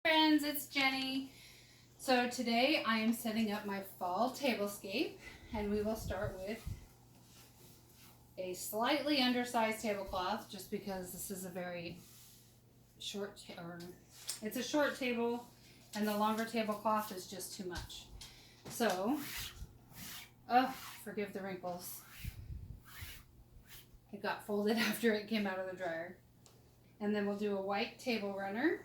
Friends, it's Jenny. So today I am setting up my fall tablescape, and we will start with a slightly undersized tablecloth just because this is a very short, it's a short table and the longer tablecloth is just too much. So, forgive the wrinkles. It got folded after it came out of the dryer. And then we'll do a white table runner.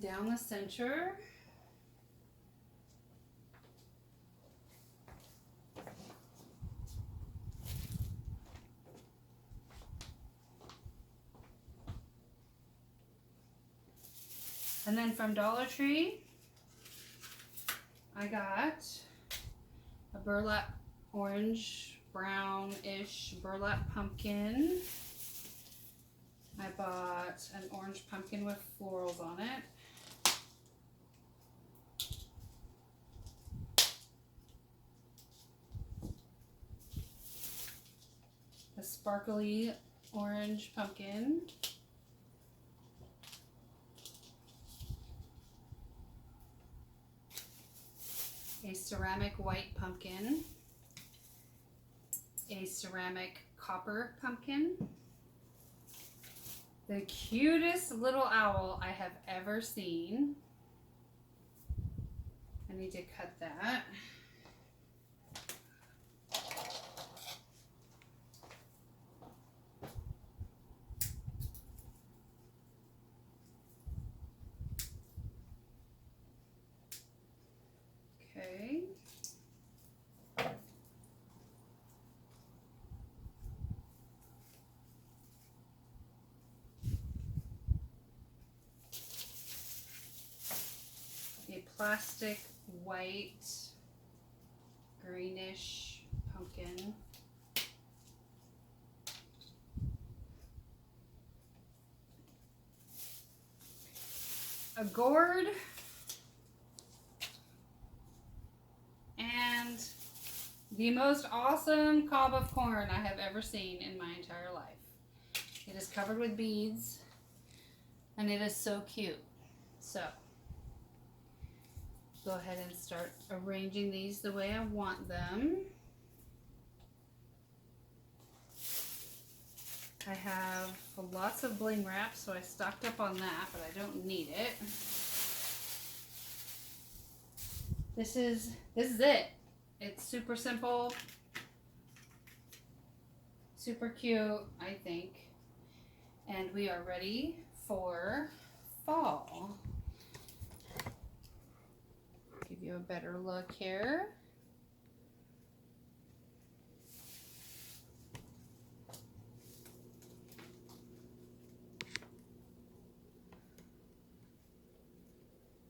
Down the center. And then from Dollar Tree, I got a burlap orange, brownish burlap pumpkin. I bought an orange pumpkin with florals on it. A sparkly orange pumpkin. A ceramic white pumpkin. A ceramic copper pumpkin. The cutest little owl I have ever seen. I need to cut that. Okay. A plastic white greenish pumpkin. A gourd. And the most awesome cob of corn I have ever seen in my entire life. It is covered with beads and it is so cute. So go ahead and start arranging these the way I want them. I have lots of bling wrap, so I stocked up on that, but I don't need it. This is it. It's super simple, super cute, I think, and we are ready for fall. Give you a better look here.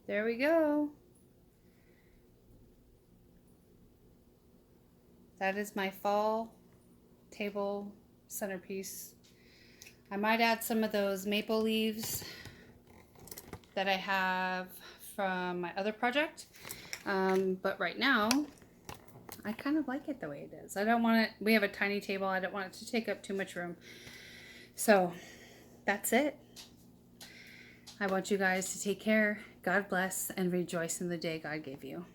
There we go. That is my fall table centerpiece. I might add some of those maple leaves that I have from my other project. But right now, I kind of like it the way it is. I don't want it, we have a tiny table. I don't want it to take up too much room. So that's it. I want you guys to take care, God bless, and rejoice in the day God gave you.